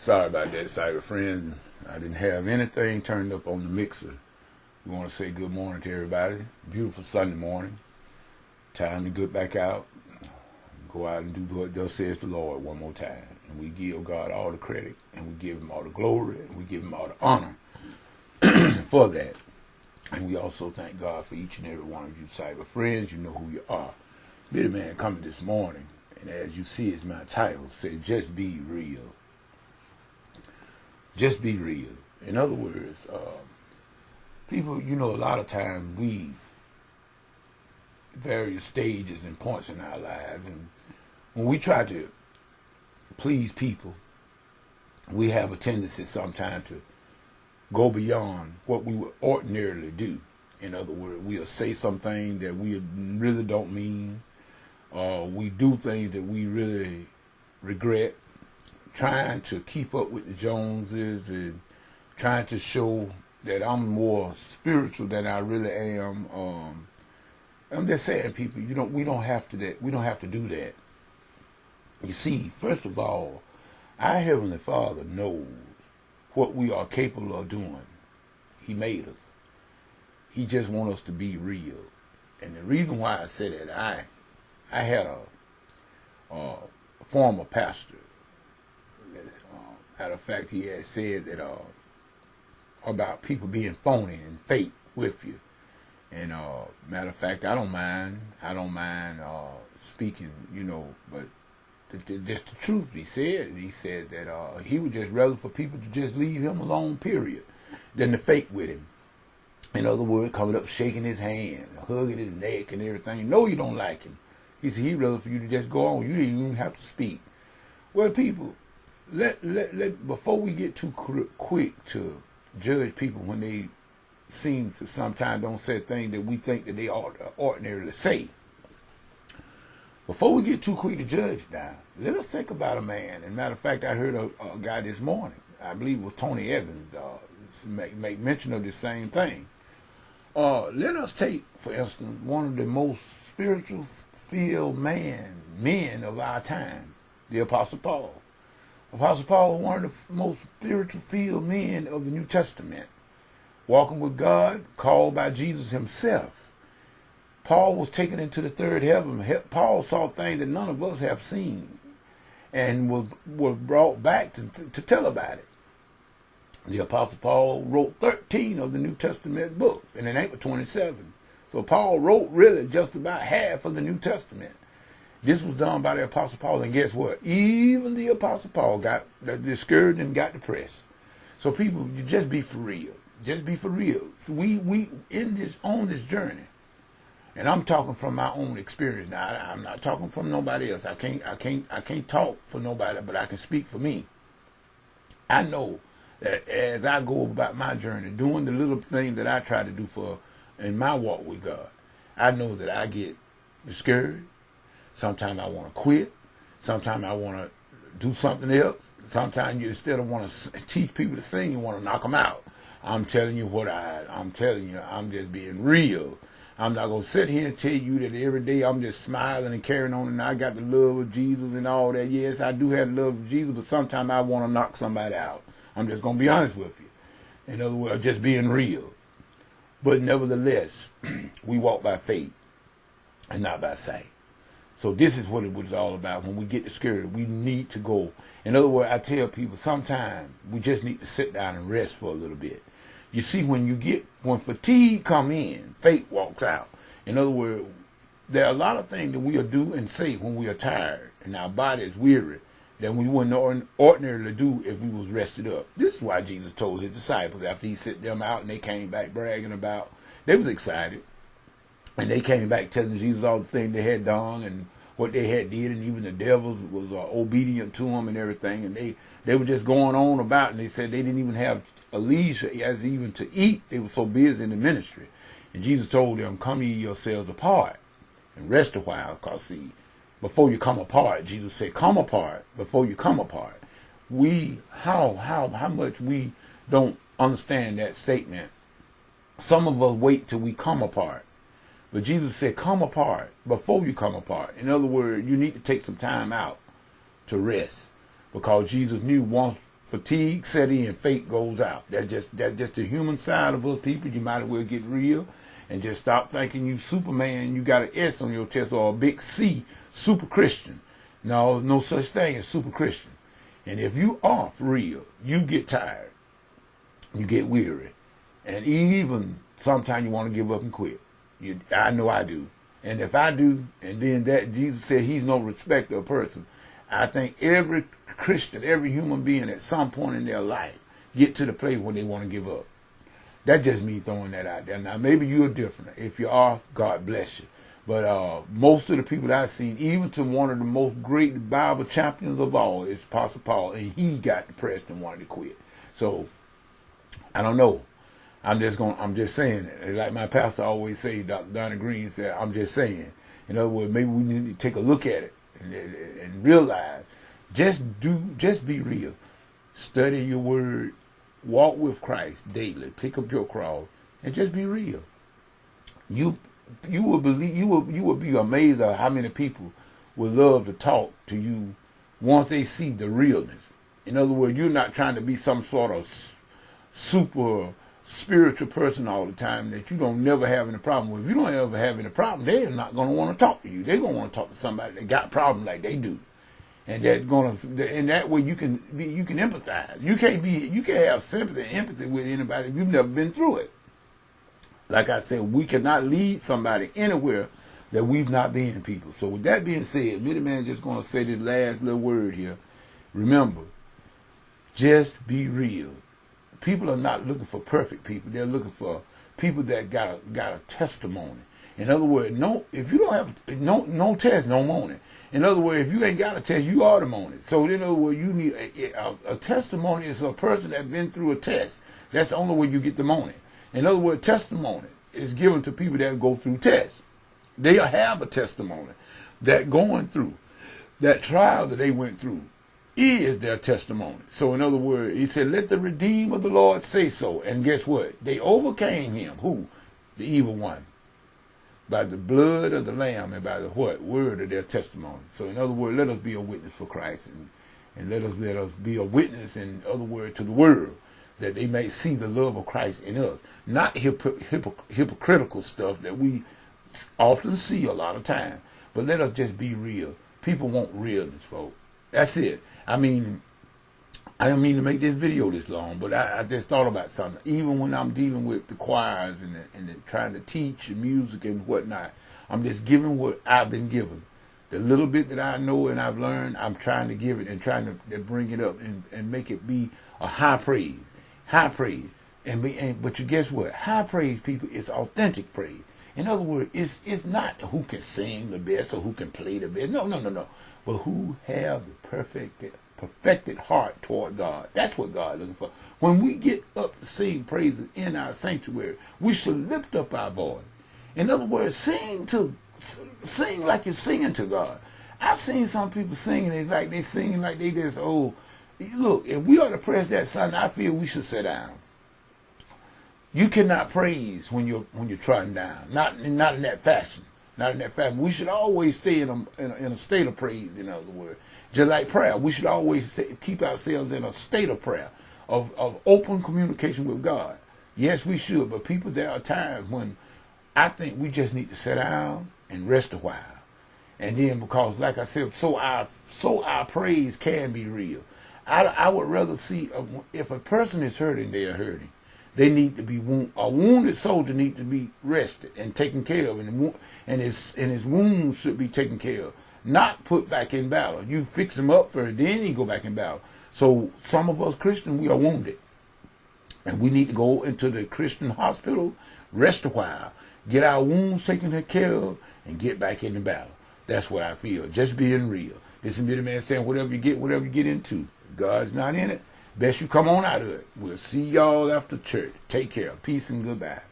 Sorry about that, cyber friends. I didn't have anything turned up on the mixer. We want to say good morning to everybody. Beautiful Sunday morning. Time to get back out. Go out and do what thus says the Lord one more time. And we give God all the credit, and we give him all the glory, and we give him all the honor for that. And we also thank God for each and every one of you cyber friends. You know who you are. Bitty Man coming this morning, and as you see, it's my title, said just be real. Just be real. In other words, people, a lot of times we, various stages and points in our lives, and when we try to please people, we have a tendency sometimes to go beyond what we would ordinarily do. In other words, we'll say something that we really don't mean, or we do things that we really regret, trying to keep up with the Joneses and trying to show that I'm more spiritual than I really am. I'm just saying, people, we don't have to do that. You see, first of all, our Heavenly Father knows what we are capable of doing. He made us. He just wants us to be real. And the reason why I say that, I had a former pastor. Matter of fact, he had said that about people being phony and fake with you. And matter of fact, I don't mind speaking, but that's the truth. He said that he would just rather for people to just leave him alone, period, than to fake with him. In other words, coming up, shaking his hand, hugging his neck and everything. No, you don't like him. He said he'd rather for you to just go on. You didn't even have to speak. Well, people, before we get too quick to judge people when they seem to sometimes don't say things that we think that they ought to ordinarily say, before we get too quick to judge now, let us think about a man. And matter of fact, I heard a guy this morning, I believe it was Tony Evans, make mention of the same thing. Let us take, for instance, one of the most spiritual filled men of our time, the Apostle Paul. Apostle Paul was one of the most spiritual filled men of the New Testament, walking with God, called by Jesus himself. Paul was taken into the third heaven. Paul saw things that none of us have seen and was brought back to tell about it. The Apostle Paul wrote 13 of the New Testament books, and it ain't but 27. So Paul wrote really just about half of the New Testament. This was done by the Apostle Paul, and guess what? Even the Apostle Paul got discouraged and got depressed. So people, you just be for real. Just be for real. So we on this journey, and I'm talking from my own experience. Now, I'm not talking from nobody else. I can't talk for nobody, but I can speak for me. I know that as I go about my journey, doing the little things that I try to do in my walk with God, I know that I get discouraged. Sometimes I want to quit. Sometimes I want to do something else. Sometimes you, instead of want to teach people to sing, you want to knock them out. I'm telling you I'm telling you, I'm just being real. I'm not going to sit here and tell you that every day I'm just smiling and carrying on and I got the love of Jesus and all that. Yes, I do have the love of Jesus, but sometimes I want to knock somebody out. I'm just going to be honest with you. In other words, just being real. But nevertheless, we walk by faith and not by sight. So this is what it was all about. When we get discouraged, we need to go. In other words, I tell people sometimes we just need to sit down and rest for a little bit. You see, when fatigue come in, faith walks out. In other words, there are a lot of things that we'll do and say when we are tired and our body is weary that we wouldn't ordinarily do if we was rested up. This is why Jesus told his disciples after he sent them out and they came back bragging about, they was excited. And they came back telling Jesus all the things they had done and what they had did, and even the devils was obedient to them and everything. And they were just going on about, and they said they didn't even have a leisure as even to eat. They were so busy in the ministry. And Jesus told them, come ye yourselves apart and rest a while, because see, before you come apart, Jesus said, come apart before you come apart. How much we don't understand that statement. Some of us wait till we come apart. But Jesus said, come apart before you come apart. In other words, you need to take some time out to rest, because Jesus knew once fatigue set in, faith goes out. That's just the human side of us people. You might as well get real and just stop thinking you Superman. You got an S on your chest or a big C, super Christian. No such thing as super Christian. And if you are for real, you get tired, you get weary, and even sometimes you want to give up and quit. I know I do. And if I do, and then that Jesus said he's no respecter of person, I think every Christian, every human being at some point in their life get to the place when they want to give up. That's just me throwing that out there. Now, maybe you're different. If you are, God bless you. But most of the people that I've seen, even to one of the most great Bible champions of all, is Apostle Paul, and he got depressed and wanted to quit. So, I don't know. I'm just saying it. Like my pastor always say, Dr. Donnie Green said, I'm just saying. In other words, maybe we need to take a look at it and realize, just be real. Study your word, walk with Christ daily, pick up your cross, and just be real. You will be amazed at how many people will love to talk to you once they see the realness. In other words, you're not trying to be some sort of super spiritual person all the time that you don't never have any problem with. If you don't ever have any problem, they're not going to want to talk to you. They're going to want to talk to somebody that got problems like they do, and and that way you can empathize. You can't have sympathy and empathy with anybody if you've never been through it. Like I said, we cannot lead somebody anywhere that we've not been, people. So with that being said, Mitty Man just going to say this last little word here. Remember, just be real. People are not looking for perfect people. They're looking for people that got a testimony. In other words, if you don't have no test, no money. In other words, if you ain't got a test, you are the money. So in other words, you need a testimony is a person that's been through a test. That's the only way you get the money. In other words, testimony is given to people that go through tests. They have a testimony that going through that trial that they went through is their testimony. So in other words, he said, let the redeemed of the Lord say so. And guess what? They overcame him. Who? The evil one. By the blood of the Lamb and by the what? Word of their testimony. So in other words, let us be a witness for Christ. And let us be a witness, in other words, to the world, that they may see the love of Christ in us. Not hypocritical stuff that we often see a lot of time. But let us just be real. People want realness, folks. That's it. I mean, I don't mean to make this video this long, but I just thought about something. Even when I'm dealing with the choirs and trying to teach music and whatnot, I'm just giving what I've been given. The little bit that I know and I've learned, I'm trying to give it and trying to bring it up and make it be a high praise. High praise. But you guess what? High praise, people, is authentic praise. In other words, it's not who can sing the best or who can play the best. No. But who have the perfected heart toward God. That's what God's looking for. When we get up to sing praises in our sanctuary, we should lift up our voice. In other words, sing like you're singing to God. I've seen some people singing like they just, oh, look, if we ought to press that sign, I feel we should sit down. You cannot praise when you're trodden down. Not in that fashion. Not in that fashion. We should always stay in a state of praise, in other words. Just like prayer, we should always keep ourselves in a state of prayer, of open communication with God. Yes, we should, but people, there are times when I think we just need to sit down and rest a while. And then, because, like I said, so our praise can be real. I would rather see, if a person is hurting, they are hurting. They need to be a wounded soldier needs to be rested and taken care of, and his wounds should be taken care of, not put back in battle. You fix him up first, then you go back in battle. So some of us Christians, we are wounded, and we need to go into the Christian hospital, rest a while, get our wounds taken care of, and get back in the battle. That's what I feel. Just being real. This is Mitty Man saying, whatever you get into, if God's not in it, best you come on out of it. We'll see y'all after church. Take care. Peace and goodbye.